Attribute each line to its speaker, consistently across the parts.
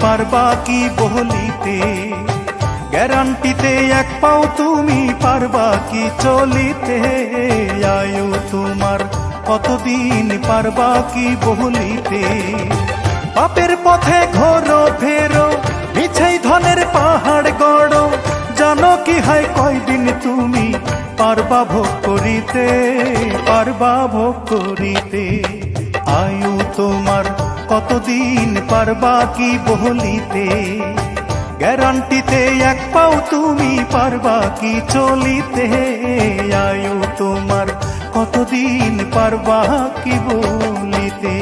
Speaker 1: পারবা কি বলিতে, গ্যারান্টিতে এক পাও তুমি পারবা কি চলিতে, আয়ু তোমার কতদিন পারবা কি বলিতে। পাপের পথে ঘোরো ফেরো, মিছাই ধনের পাহাড় গড়ো, জানো কি হয় কয়দিন তুমি পারবা ভোগ করিতে, পারবা ভোগ করিতে। আয়ু তোমার কতদিন পারবা কি বলিতে, গ্যারান্টিতে এক পাও তুমি পারবা কি চলিতে, আয়ু তোমার কতদিন পারবা কি বলিতে।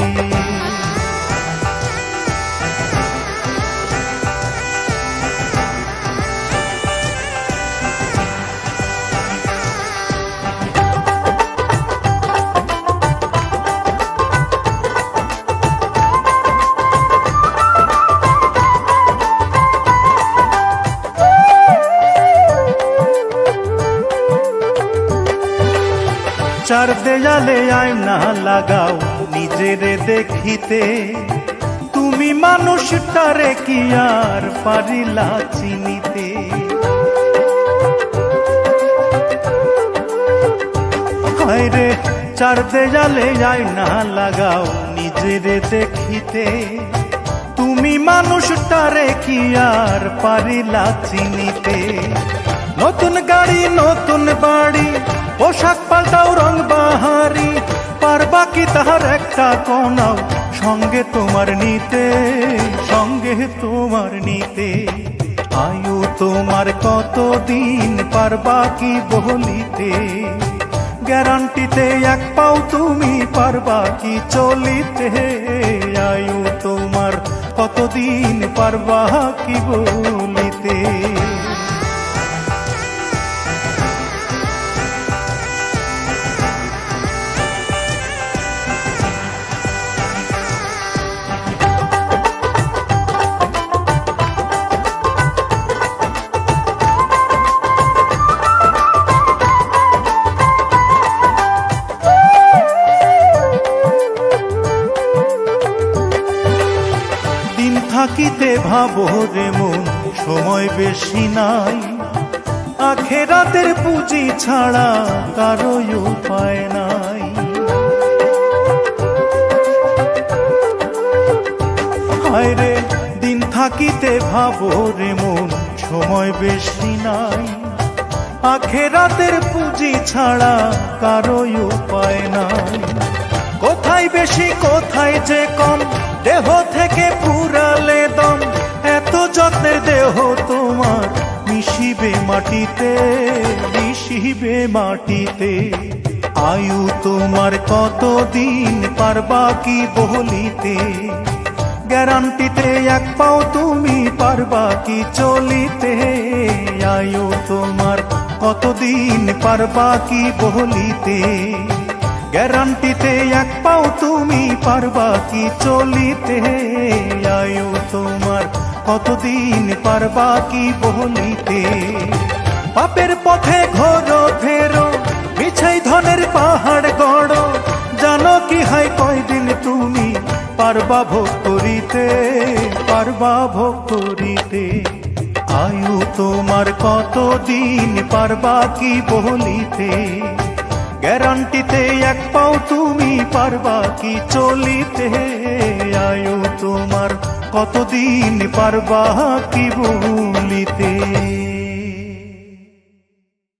Speaker 1: চার দেয়ালে আয়না লাগাও নিজেরে দেখিতে, তুমি মানুষটারে কি আর পারিলা চিনিতে। হায়রে চার দেয়ালে আয়না লাগাও নিজেরে দেখিতে, তুমি মানুষটারে কি আর পারিলা চিনিতে। নতুন গাড়ি নতুন বাড়ি, পোশাক পাল্টাও রং বাহারি, পারবা কি তাহার একটা কোনাও সঙ্গে তোমার নিতে, সঙ্গে তোমার নিতে। আয়ু তোমার কতদিন পারবা কি বলিতে, গ্যারান্টিতে এক পাও তুমি পারবা কি চলিতে, আয়ু তোমার কতদিন পারবা কি বলিতে। থাকিতে ভাবো রে মন সময় বেশি নাই, আখেরাতের পুঁজি ছাড়া কারো উপায় নাই। হায়রে দিন থাকিতে ভাবো রে মন সময় বেশি নাই, আখেরাতের পুঁজি ছাড়া কারো উপায় নাই। কোথায় বেশি কোথায় যে কম, দেহ থেকে পুরালে দম, এত যত্নের দেহ তোমার মিশিবে মাটিতে, মিশিবে মাটিতে। আয়ু তোমার কতদিন পারবা কি বলিতে, গ্যারান্টিতে এক পাও তুমি পারবা কি চলিতে, আয়ু তোমার কতদিন পারবা কি বলিতে, গ্যারান্টিতে এক পাও তুমি পারবা কি চলিতে, আয়ু তোমার কতদিন পারবা কি বলিতে। পাপের পথে ঘোরো ফেরো, মিছাই ধনের পাহাড় গড়ো, জানো কি হয় কয়দিন তুমি পারবা ভোগ করিতে, পারবা ভোগ করিতে। আয়ু তোমার কতদিন পারবা কি বলিতে, গ্যারান্টিতে এক পাও তুমি পারবা কি চলিতে, আয়ু তোমার কতদিন পারবা কি বলিতে।